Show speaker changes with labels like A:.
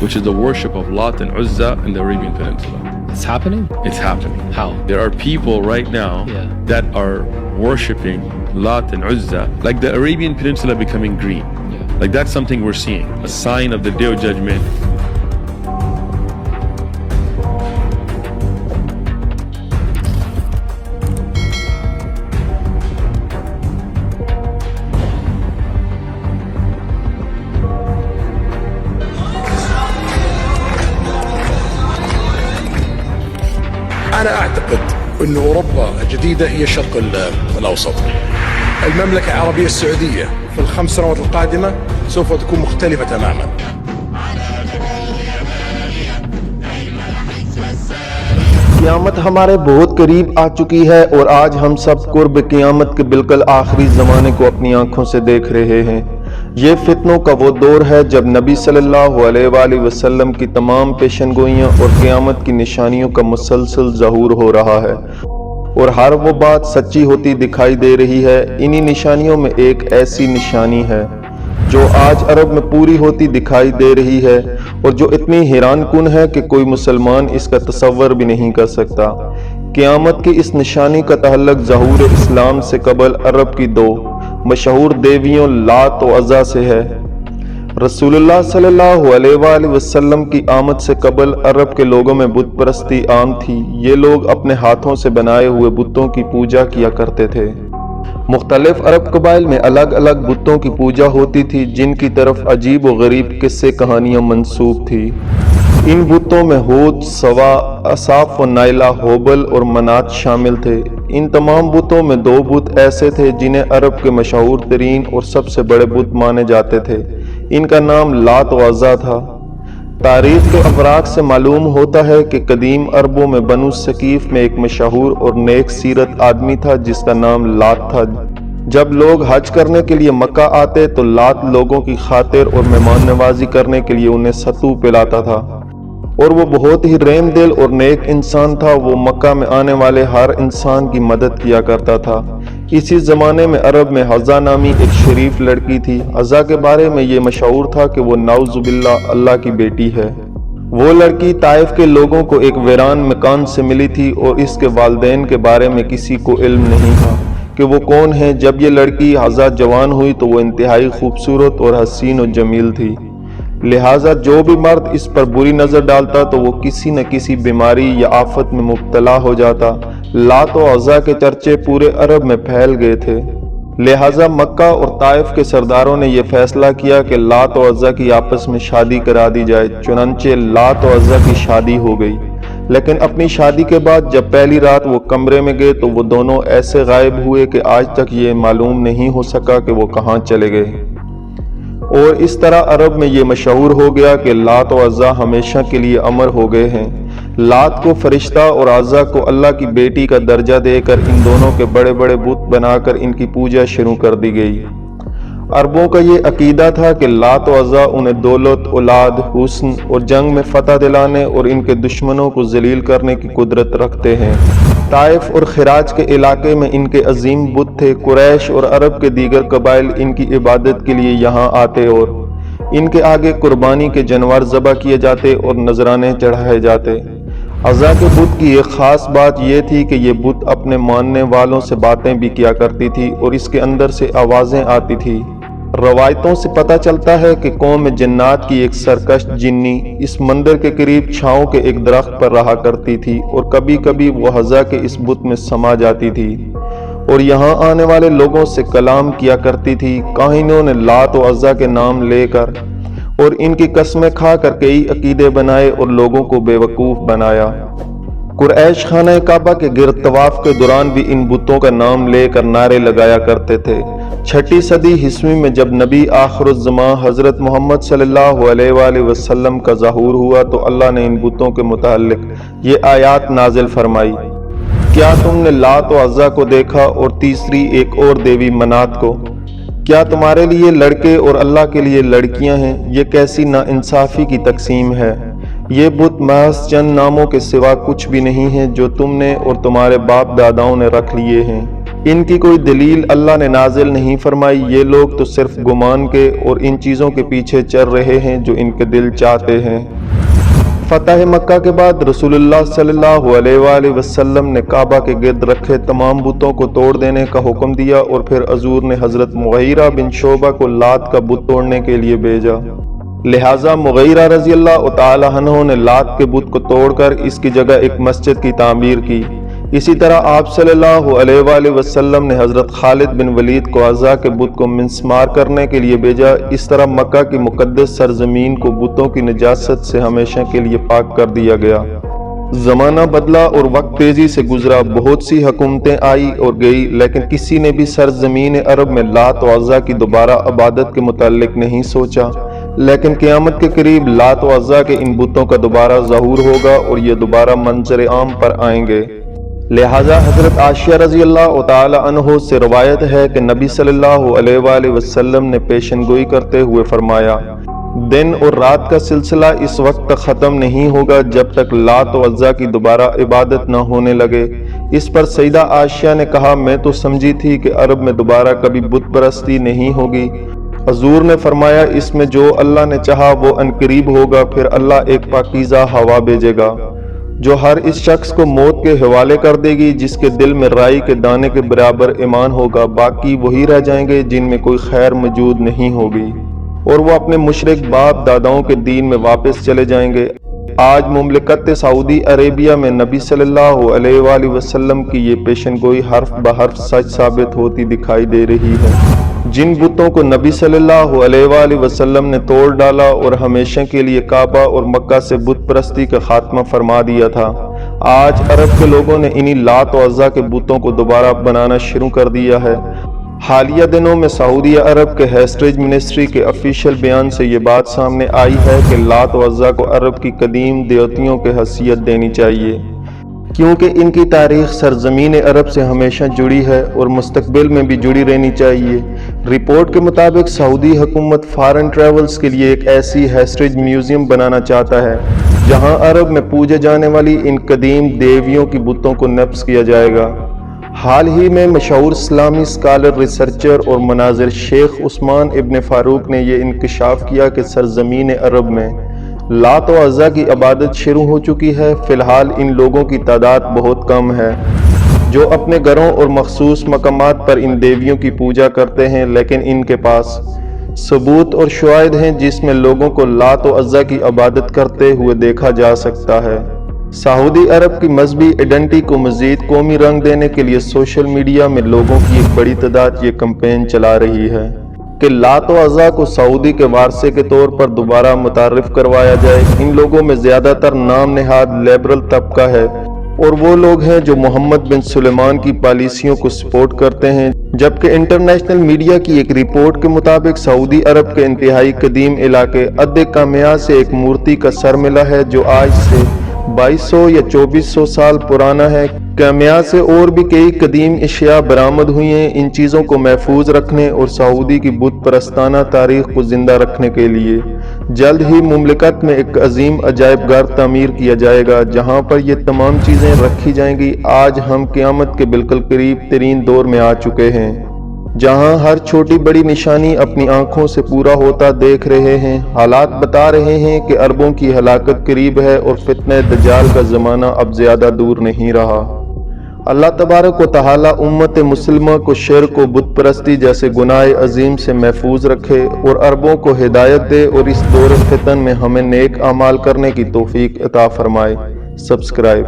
A: which is the worship of Lat and Uzza in the Arabian Peninsula.
B: It's happening?
A: It's happening.
B: How?
A: There are people right now that are worshipping Lat and Uzza, like the Arabian Peninsula becoming green. Like that's something we're seeing, a sign of the Day of Judgment.
C: أنا أعتقد أن أوروبا الجديدة هي الشرق الأوسط. المملكة العربية السعودية في ال5 سنوات القادمة سوف تكون مختلفة تماما.
D: قیامت ہمارے بہت قریب آ چکی ہے اور آج ہم سب قرب قیامت کے بالکل آخری زمانے کو اپنی آنکھوں سے دیکھ رہے ہیں۔ یہ فتنوں کا وہ دور ہے جب نبی صلی اللہ علیہ وآلہ وسلم کی تمام پیشن گوئیاں اور قیامت کی نشانیوں کا مسلسل ظہور ہو رہا ہے اور ہر وہ بات سچی ہوتی دکھائی دے رہی ہے۔ انہی نشانیوں میں ایک ایسی نشانی ہے جو آج عرب میں پوری ہوتی دکھائی دے رہی ہے اور جو اتنی حیران کن ہے کہ کوئی مسلمان اس کا تصور بھی نہیں کر سکتا۔ قیامت کی اس نشانی کا تعلق ظہور اسلام سے قبل عرب کی دو مشہور دیویوں لات و عزا سے ہے۔ رسول اللہ صلی اللہ علیہ وآلہ وسلم کی آمد سے قبل عرب کے لوگوں میں بت پرستی عام تھی۔ یہ لوگ اپنے ہاتھوں سے بنائے ہوئے بتوں کی پوجا کیا کرتے تھے۔ مختلف عرب قبائل میں الگ الگ بتوں کی پوجا ہوتی تھی جن کی طرف عجیب و غریب قصے کہانیاں منسوب تھی۔ ان بتوں میں ہود، سوا، اصاف و نائلہ، ہوبل اور منات شامل تھے۔ ان تمام بتوں میں دو بت ایسے تھے جنہیں عرب کے مشہور ترین اور سب سے بڑے بت مانے جاتے تھے۔ ان کا نام لات و عزا تھا۔ تاریخ کے اوراق سے معلوم ہوتا ہے کہ قدیم عربوں میں بنو ثقیف میں ایک مشہور اور نیک سیرت آدمی تھا جس کا نام لات تھا۔ جب لوگ حج کرنے کے لیے مکہ آتے تو لات لوگوں کی خاطر اور مہمان نوازی کرنے کے لیے انہیں ستو پلاتا تھا اور وہ بہت ہی رحم دل اور نیک انسان تھا۔ وہ مکہ میں آنے والے ہر انسان کی مدد کیا کرتا تھا۔ اسی زمانے میں عرب میں حضا نامی ایک شریف لڑکی تھی۔ حضا کے بارے میں یہ مشہور تھا کہ وہ نعوذ باللہ اللہ کی بیٹی ہے۔ وہ لڑکی طائف کے لوگوں کو ایک ویران مکان سے ملی تھی اور اس کے والدین کے بارے میں کسی کو علم نہیں تھا کہ وہ کون ہیں۔ جب یہ لڑکی حضا جوان ہوئی تو وہ انتہائی خوبصورت اور حسین و جمیل تھی، لہٰذا جو بھی مرد اس پر بری نظر ڈالتا تو وہ کسی نہ کسی بیماری یا آفت میں مبتلا ہو جاتا۔ لات و عزا کے چرچے پورے عرب میں پھیل گئے تھے، لہٰذا مکہ اور طائف کے سرداروں نے یہ فیصلہ کیا کہ لات و عزا کی آپس میں شادی کرا دی جائے۔ چنانچہ لات و عزا کی شادی ہو گئی، لیکن اپنی شادی کے بعد جب پہلی رات وہ کمرے میں گئے تو وہ دونوں ایسے غائب ہوئے کہ آج تک یہ معلوم نہیں ہو سکا کہ وہ کہاں چلے گئے۔ اور اس طرح عرب میں یہ مشہور ہو گیا کہ لات و عزا ہمیشہ کے لیے امر ہو گئے ہیں۔ لات کو فرشتہ اور عزا کو اللہ کی بیٹی کا درجہ دے کر ان دونوں کے بڑے بڑے بت بنا کر ان کی پوجا شروع کر دی گئی۔ عربوں کا یہ عقیدہ تھا کہ لات و عزا انہیں دولت، اولاد، حسن اور جنگ میں فتح دلانے اور ان کے دشمنوں کو ذلیل کرنے کی قدرت رکھتے ہیں۔ طائف اور خراج کے علاقے میں ان کے عظیم بت تھے۔ قریش اور عرب کے دیگر قبائل ان کی عبادت کے لیے یہاں آتے اور ان کے آگے قربانی کے جانور ذبح کیے جاتے اور نذرانے چڑھائے جاتے۔ عزا کے بت کی ایک خاص بات یہ تھی کہ یہ بت اپنے ماننے والوں سے باتیں بھی کیا کرتی تھی اور اس کے اندر سے آوازیں آتی تھی۔ روایتوں سے پتہ چلتا ہے کہ قوم جنات کی ایک سرکش جنی اس مندر کے قریب چھاؤں کے ایک درخت پر رہا کرتی تھی اور کبھی کبھی وہ حضا کے اس بت میں سما جاتی تھی اور یہاں آنے والے لوگوں سے کلام کیا کرتی تھی۔ کاہنوں نے لات و عزا کے نام لے کر اور ان کی قسمیں کھا کر کئی عقیدے بنائے اور لوگوں کو بے وقوف بنایا۔ قریش خانہ کعبہ کے گرد طواف کے دوران بھی ان بتوں کا نام لے کر نعرے لگایا کرتے تھے۔ 6 صدی عیسوی میں جب نبی آخر الزماں حضرت محمد صلی اللہ علیہ وآلہ وسلم کا ظہور ہوا تو اللہ نے ان بتوں کے متعلق یہ آیات نازل فرمائی: کیا تم نے لات و عزا کو دیکھا اور تیسری ایک اور دیوی منات کو؟ کیا تمہارے لیے لڑکے اور اللہ کے لیے لڑکیاں ہیں؟ یہ کیسی ناانصافی کی تقسیم ہے۔ یہ بت محض چند ناموں کے سوا کچھ بھی نہیں ہیں جو تم نے اور تمہارے باپ داداؤں نے رکھ لیے ہیں۔ ان کی کوئی دلیل اللہ نے نازل نہیں فرمائی، یہ لوگ تو صرف گمان کے اور ان چیزوں کے پیچھے چل رہے ہیں جو ان کے دل چاہتے ہیں۔ فتح مکہ کے بعد رسول اللہ صلی اللہ علیہ وآلہ وسلم نے کعبہ کے گرد رکھے تمام بتوں کو توڑ دینے کا حکم دیا، اور پھر حضور نے حضرت مغیرہ بن شعبہ کو لات کا بت توڑنے کے لیے بھیجا۔ لہٰذا مغیرہ رضی اللہ تعالی عنہ نے لات کے بت کو توڑ کر اس کی جگہ ایک مسجد کی تعمیر کی۔ اسی طرح آپ صلی اللہ علیہ وآلہ وسلم نے حضرت خالد بن ولید کو عزا کے بت کو منسمار کرنے کے لیے بھیجا۔ اس طرح مکہ کی مقدس سرزمین کو بتوں کی نجاست سے ہمیشہ کے لیے پاک کر دیا گیا۔ زمانہ بدلا اور وقت تیزی سے گزرا، بہت سی حکومتیں آئی اور گئی، لیکن کسی نے بھی سرزمین عرب میں لات و عزا کی دوبارہ عبادت کے متعلق نہیں سوچا۔ لیکن قیامت کے قریب لات و عزا کے ان بتوں کا دوبارہ ظہور ہوگا اور یہ دوبارہ منظر عام پر آئیں گے۔ لہٰذا حضرت عائشہ رضی اللہ تعالی عنہ سے روایت ہے کہ نبی صلی اللہ علیہ وآلہ وسلم نے پیشن گوئی کرتے ہوئے فرمایا، دن اور رات کا سلسلہ اس وقت تک ختم نہیں ہوگا جب تک لات و عزا کی دوبارہ عبادت نہ ہونے لگے۔ اس پر سیدہ عائشہ نے کہا، میں تو سمجھی تھی کہ عرب میں دوبارہ کبھی بت پرستی نہیں ہوگی۔ حضور نے فرمایا، اس میں جو اللہ نے چاہا وہ عنقریب ہوگا، پھر اللہ ایک پاکیزہ ہوا بھیجے گا جو ہر اس شخص کو موت کے حوالے کر دے گی جس کے دل میں رائی کے دانے کے برابر ایمان ہوگا، باقی وہی رہ جائیں گے جن میں کوئی خیر موجود نہیں ہوگی، اور وہ اپنے مشرک باپ داداؤں کے دین میں واپس چلے جائیں گے۔ آج مملکت سعودی عربیہ میں نبی صلی اللہ علیہ وآلہ وسلم کی یہ پیشن گوئی حرف بحرف سچ ثابت ہوتی دکھائی دے رہی ہے۔ جن بتوں کو نبی صلی اللہ علیہ وآلہ وسلم نے توڑ ڈالا اور ہمیشہ کے لیے کعبہ اور مکہ سے بت پرستی کا خاتمہ فرما دیا تھا، آج عرب کے لوگوں نے انہی لات و عزا کے بتوں کو دوبارہ بنانا شروع کر دیا ہے۔ حالیہ دنوں میں سعودی عرب کے ہیریٹیج منسٹری کے آفیشیل بیان سے یہ بات سامنے آئی ہے کہ لات و عزا کو عرب کی قدیم دیوتیوں کی حیثیت دینی چاہیے، کیونکہ ان کی تاریخ سرزمین عرب سے ہمیشہ جڑی ہے اور مستقبل میں بھی جڑی رہنی چاہیے۔ رپورٹ کے مطابق سعودی حکومت فارن ٹریولز کے لیے ایک ایسی ہیریٹیج میوزیم بنانا چاہتا ہے جہاں عرب میں پوجے جانے والی ان قدیم دیویوں کی بتوں کو نصب کیا جائے گا۔ حال ہی میں مشہور اسلامی اسکالر، ریسرچر اور مناظر شیخ عثمان ابن فاروق نے یہ انکشاف کیا کہ سرزمین عرب میں لات و عزا کی عبادت شروع ہو چکی ہے۔ فی الحال ان لوگوں کی تعداد بہت کم ہے جو اپنے گھروں اور مخصوص مقامات پر ان دیویوں کی پوجا کرتے ہیں، لیکن ان کے پاس ثبوت اور شواہد ہیں جس میں لوگوں کو لات و عزا کی عبادت کرتے ہوئے دیکھا جا سکتا ہے۔ سعودی عرب کی مذہبی ایڈنٹی کو مزید قومی رنگ دینے کے لیے سوشل میڈیا میں لوگوں کی ایک بڑی تعداد یہ کمپین چلا رہی ہے کہ لات و عزا کو سعودی کے وارثے کے طور پر دوبارہ متعارف کروایا جائے۔ ان لوگوں میں زیادہ تر نام نہاد لیبرل طبقہ ہے اور وہ لوگ ہیں جو محمد بن سلیمان کی پالیسیوں کو سپورٹ کرتے ہیں، جبکہ انٹرنیشنل میڈیا کی ایک رپورٹ کے مطابق سعودی عرب کے انتہائی قدیم علاقے اد کامیا سے ایک مورتی کا سر ملا ہے جو آج سے 2200 یا 2400 سال پرانا ہے۔ کامیا سے اور بھی کئی قدیم اشیاء برآمد ہوئی ہیں۔ ان چیزوں کو محفوظ رکھنے اور سعودی کی بت پرستانہ تاریخ کو زندہ رکھنے کے لیے جلد ہی مملکت میں ایک عظیم عجائب گھر تعمیر کیا جائے گا جہاں پر یہ تمام چیزیں رکھی جائیں گی۔ آج ہم قیامت کے بالکل قریب ترین دور میں آ چکے ہیں جہاں ہر چھوٹی بڑی نشانی اپنی آنکھوں سے پورا ہوتا دیکھ رہے ہیں۔ حالات بتا رہے ہیں کہ عربوں کی ہلاکت قریب ہے اور فتنہ دجال کا زمانہ اب زیادہ دور نہیں رہا۔ اللہ تبارک و تعالی امت مسلمہ کو شرک و بت پرستی جیسے گناہ عظیم سے محفوظ رکھے اور عربوں کو ہدایت دے اور اس دور فتن میں ہمیں نیک اعمال کرنے کی توفیق عطا فرمائے۔ سبسکرائب